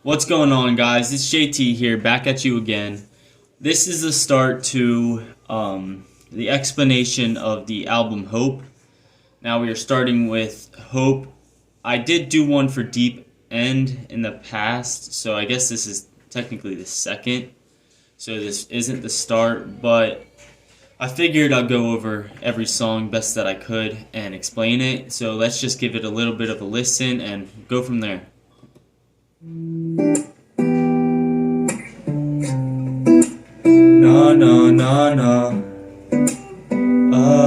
What's going on, guys? It's JT here, back at you again. This is the start to the explanation of the album Hope. Now we are starting with Hope. I did do one for Deep End in the past, so I guess this is technically the second. So this isn't the start, but I figured I'd go over every song best that I could and explain it. So let's just give it a little bit of a listen and go from there. No, no, no, no. Oh,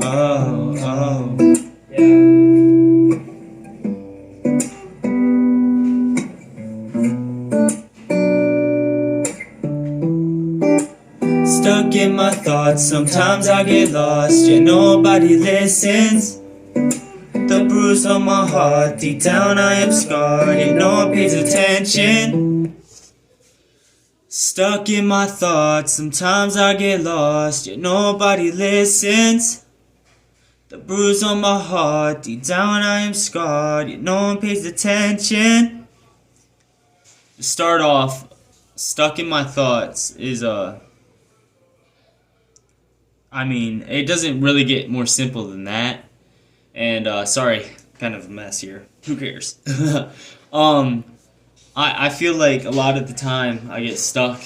oh, oh. Stuck in my thoughts, sometimes I get lost, yet nobody listens. The bruise on my heart, deep down I am scarred, yet no one pays attention. Stuck in my thoughts, sometimes I get lost, yet nobody listens. The bruise on my heart, deep down I am scarred, yet no one pays attention. To start off, stuck in my thoughts is it doesn't really get more simple than that. And sorry, kind of a mess here. Who cares? I feel like a lot of the time I get stuck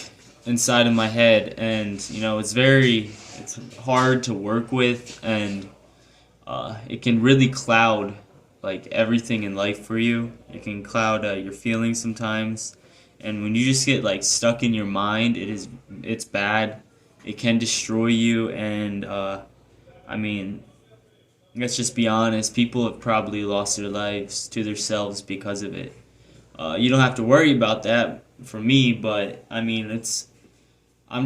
inside of my head, and it's hard to work with, and it can really cloud like everything in life for you. It can cloud your feelings sometimes, and when you just get like stuck in your mind, it's bad. It can destroy you, and let's just be honest, people have probably lost their lives to themselves because of it. You don't have to worry about that for me, but I'm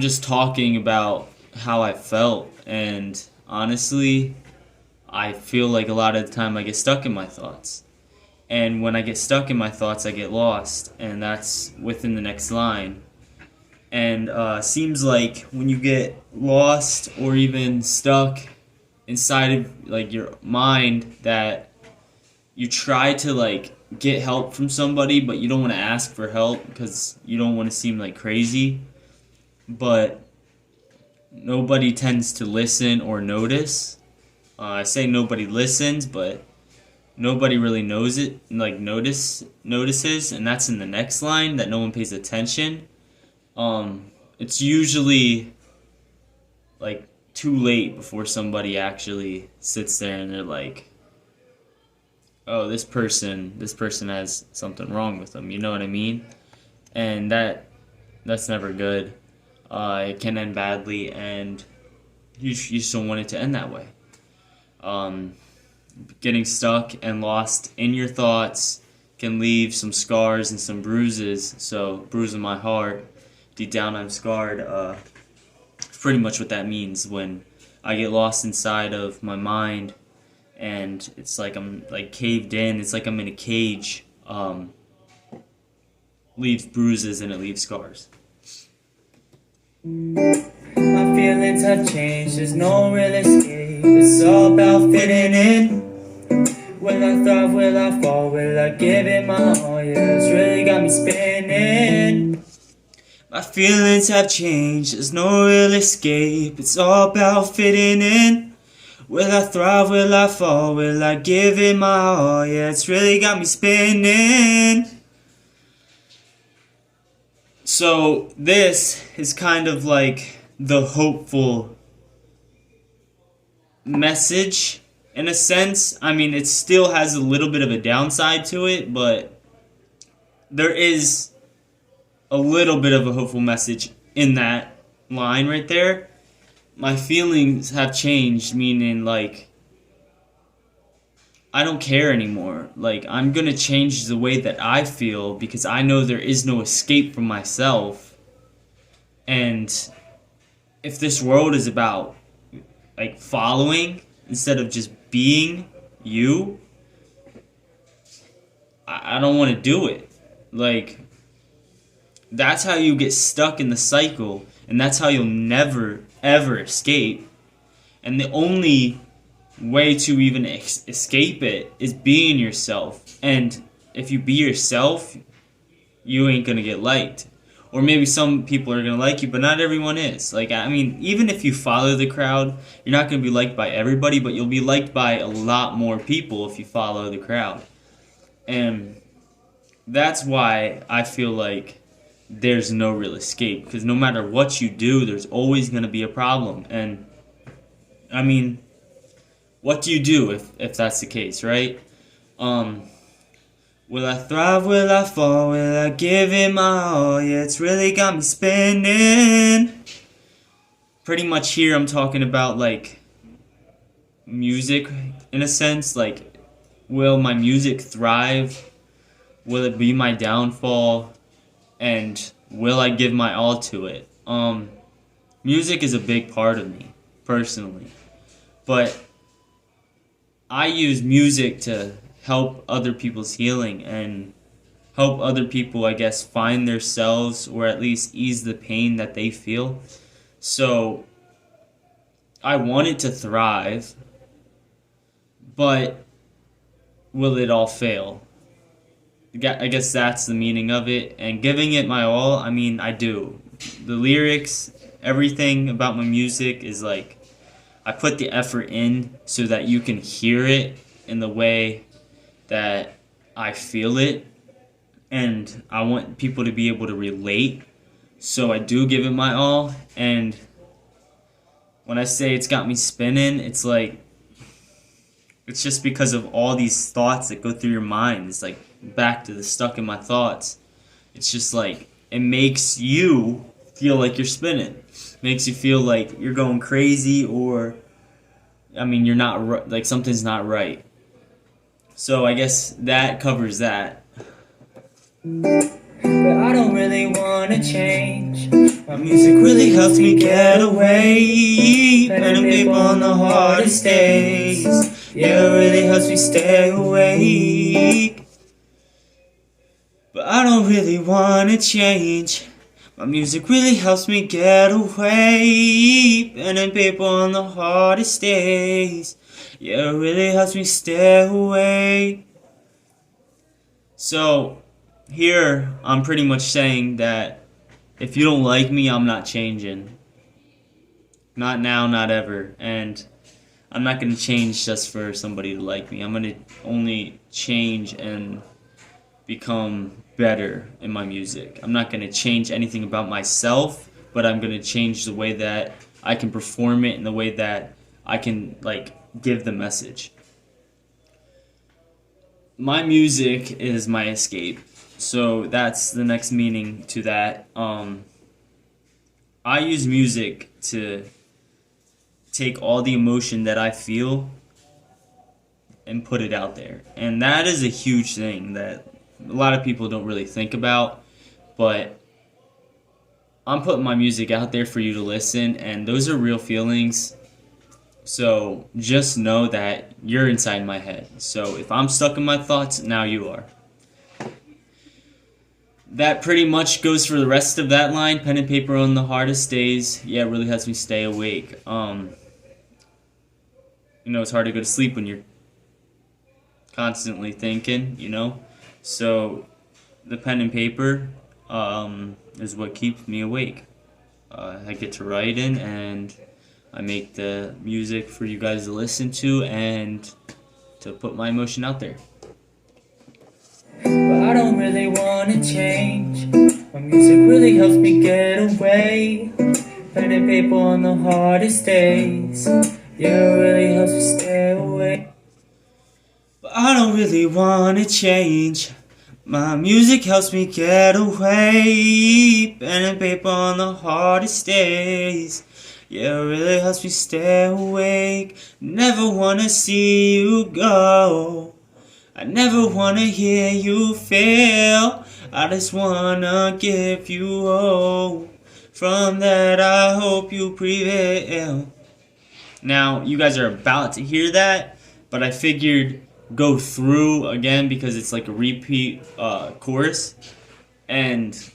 just talking about how I felt, and honestly, I feel like a lot of the time I get stuck in my thoughts. And when I get stuck in my thoughts, I get lost, and that's within the next line. And seems like when you get lost or even stuck inside of like your mind, that you try to like get help from somebody, but you don't want to ask for help because you don't want to seem like crazy. But nobody tends to listen or notice. I say nobody listens, but nobody really knows it, like notices, and that's in the next line, that no one pays attention. It's usually like too late before somebody actually sits there and they're like, oh, this person has something wrong with them, you know what I mean? And that's never good. It can end badly, and you just don't want it to end that way. Getting stuck and lost in your thoughts can leave some scars and some bruises. So, bruising my heart, deep down I'm scarred. Pretty much what that means when I get lost inside of my mind, and it's like I'm like caved in. It's like I'm in a cage. Leaves bruises and it leaves scars. My feelings have changed, there's no real escape. It's all about fitting in. Will I thrive, will I fall, will I give it my all? Yeah, it's really got me spinning. My feelings have changed, there's no real escape. It's all about fitting in. Will I thrive, will I fall, will I give it my all? Yeah, it's really got me spinning. So this is kind of like the hopeful message in a sense. It still has a little bit of a downside to it, but there is a little bit of a hopeful message in that line right there. My feelings have changed, meaning like I don't care anymore. Like, I'm gonna change the way that I feel because I know there is no escape from myself. And if this world is about like following instead of just being you, I don't want to do it. Like, that's how you get stuck in the cycle, and that's how you'll never ever escape. And the only way to even escape it is being yourself. And if you be yourself, you ain't gonna get liked. Or maybe some people are gonna like you, but not everyone is. Like, I mean, even if you follow the crowd, you're not gonna be liked by everybody, but you'll be liked by a lot more people if you follow the crowd. And that's why I feel like there's no real escape, because no matter what you do, there's always gonna be a problem. And I mean, what do you do if that's the case, right? Will I thrive, will I fall, will I give it my all? Yeah, it's really got me spinning. Pretty much here I'm talking about, like, music, in a sense. Like, will my music thrive? Will it be my downfall? And will I give my all to it? Music is a big part of me, personally. But I use music to help other people's healing and help other people, I guess, find themselves, or at least ease the pain that they feel. So I want it to thrive, but will it all fail? I guess that's the meaning of it. And giving it my all, I mean, I do. The lyrics, everything about my music is like, I put the effort in so that you can hear it in the way that I feel it, and I want people to be able to relate. So I do give it my all, and when I say it's got me spinning, it's like, it's just because of all these thoughts that go through your mind. It's like back to the stuck in my thoughts. It's just like, it makes you feel like you're spinning. Makes you feel like you're going crazy, or, I mean, you're not, like, something's not right. So I guess that covers that. But I don't really wanna change. My music really helps me get away. Pen and paper on the hardest days. Yeah, it really helps me stay awake. But I don't really wanna change. My music really helps me get away. Pen and paper on the hardest days. Yeah, it really helps me stay awake. So, here, I'm pretty much saying that if you don't like me, I'm not changing. Not now, not ever. And I'm not going to change just for somebody to like me. I'm going to only change and become better in my music. I'm not going to change anything about myself, but I'm going to change the way that I can perform it and the way that I can, like, give the message. My music is my escape. So that's the next meaning to that. I use music to take all the emotion that I feel and put it out there. And that is a huge thing that a lot of people don't really think about. But I'm putting my music out there for you to listen, and those are real feelings. So just know that you're inside my head. So if I'm stuck in my thoughts, now you are. That pretty much goes for the rest of that line. Pen and paper on the hardest days. Yeah, it really helps me stay awake. You know, it's hard to go to sleep when you're constantly thinking, you know. So the pen and paper is what keeps me awake. I get to write in, and I make the music for you guys to listen to and to put my emotion out there. But I don't really want to change. My music really helps me get away. Pen and paper on the hardest days. Yeah, it really helps me stay away. But I don't really want to change. My music helps me get away. Pen and paper on the hardest days. Yeah, it really helps me stay awake. Never wanna see you go. I never wanna hear you fail. I just wanna give you hope. From that I hope you prevail. Now, you guys are about to hear that, but I figured go through again because it's like a repeat chorus and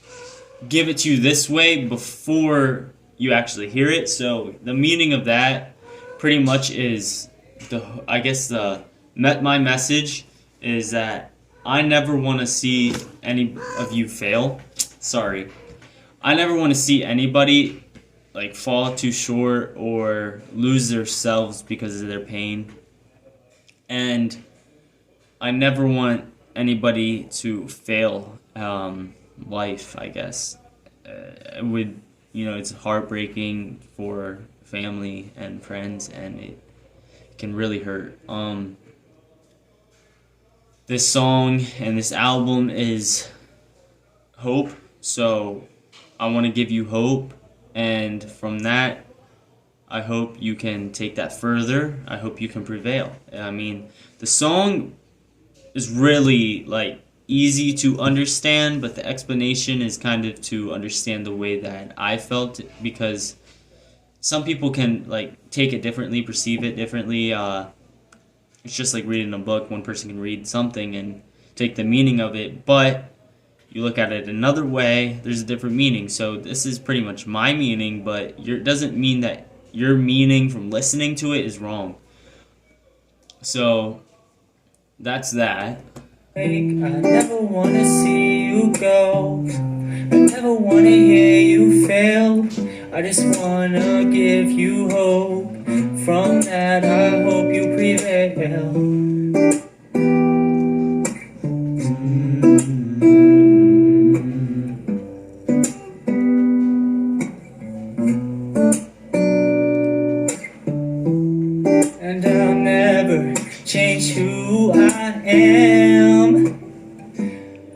give it to you this way before you actually hear it. So the meaning of that pretty much is I guess my message is that I never want to see any of you fail. Sorry. I never want to see anybody like fall too short or lose themselves because of their pain. And I never want anybody to fail life, I guess. It's heartbreaking for family and friends, and it can really hurt. This song and this album is hope, so I want to give you hope, and from that, I hope you can take that further. I hope you can prevail. I mean, the song is really like easy to understand, but the explanation is kind of to understand the way that I felt, because some people can like take it differently, perceive it differently. It's just like reading a book. One person can read something and take the meaning of it, but you look at it another way, there's a different meaning. So this is pretty much my meaning, but it doesn't mean that your meaning from listening to it is wrong. So that's that. I never wanna see you go. I never wanna hear you fail. I just wanna give you hope. From that I hope you prevail. And I'll never change who I am.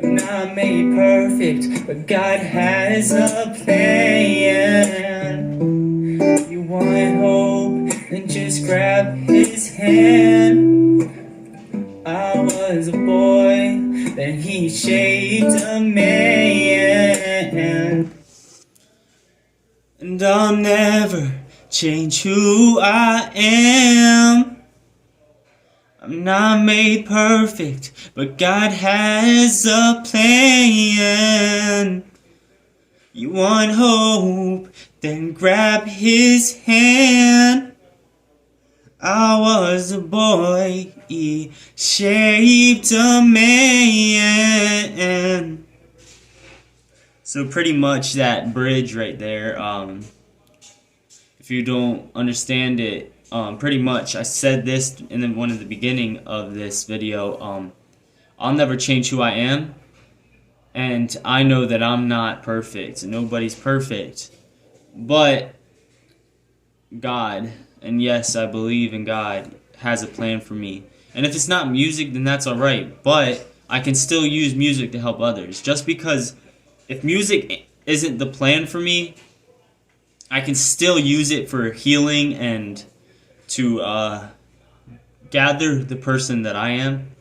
I'm not made perfect, but God has a plan. You want hope, then just grab His hand. I was a boy, then He shaped a man. And I'll never change who I am. I'm not made perfect, but God has a plan. You want hope, then grab His hand. I was a boy, He shaped a man. So pretty much that bridge right there, if you don't understand it, pretty much I said this in one of the beginning of this video, I'll never change who I am, and I know that I'm not perfect. Nobody's perfect, but God, and yes, I believe in God, has a plan for me. And if it's not music, then that's alright, but I can still use music to help others. Just because if music isn't the plan for me, I can still use it for healing and to gather the person that I am.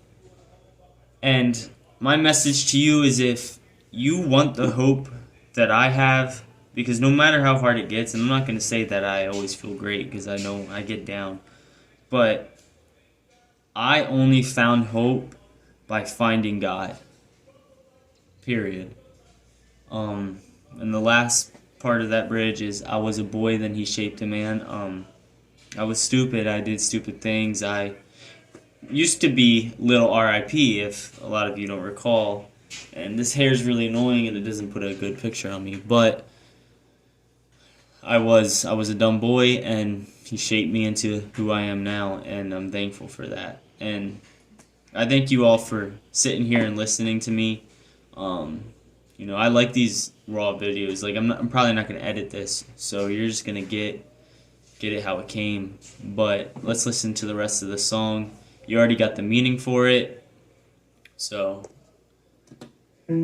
And my message to you is, if you want the hope that I have, because no matter how hard it gets, and I'm not going to say that I always feel great, because I know I get down, but I only found hope by finding God. Period. And the last part of that bridge is, I was a boy, then He shaped a man. I was stupid. I did stupid things. I used to be little R.I.P., if a lot of you don't recall. And this hair is really annoying and it doesn't put a good picture on me. But I was a dumb boy, and He shaped me into who I am now, and I'm thankful for that. And I thank you all for sitting here and listening to me. I like these raw videos. Like, I'm probably not gonna edit this, so you're just gonna get it how it came. But let's listen to the rest of the song. You already got the meaning for it, so. But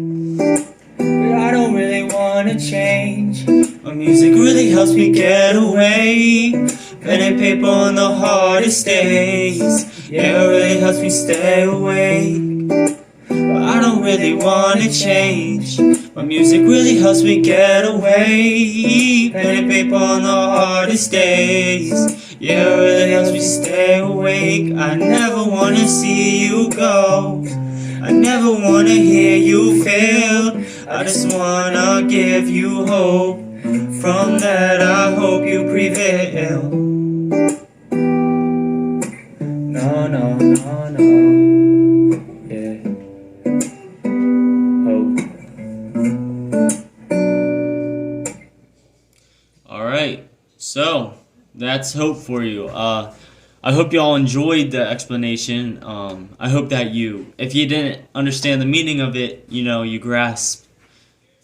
I don't really wanna change. My music really helps me get away. Pen and paper on the hardest days. Yeah, it really helps me stay awake. But I don't really wanna change. My music really helps me get away. Pen and paper on the hardest days. Yeah, it really helps me stay awake. I never wanna see you go. I never wanna hear you fail. I just wanna give you hope. From that I hope you prevail. no, no, no. Yeah. Hope. All right, so that's hope for you. I hope you all enjoyed the explanation. I hope that if you didn't understand the meaning of it, you grasp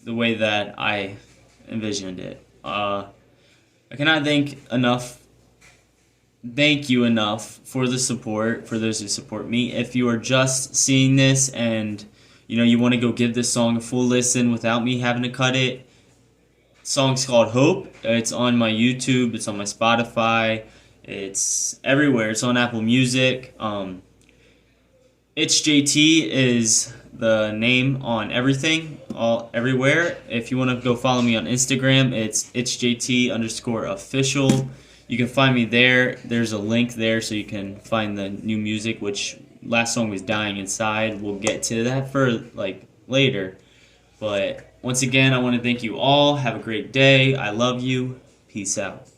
the way that I envisioned it. I cannot thank you enough for the support, for those who support me. If you are just seeing this and you want to go give this song a full listen without me having to cut it, the song's called Hope. It's on my YouTube, it's on my Spotify, it's everywhere. It's on Apple Music. It's JT is the name on everything, everywhere. If you want to go follow me on Instagram, it's JT_official. You can find me there. There's a link there so you can find the new music, which last song was Dying Inside. We'll get to that for later. But once again, I want to thank you all. Have a great day. I love you. Peace out.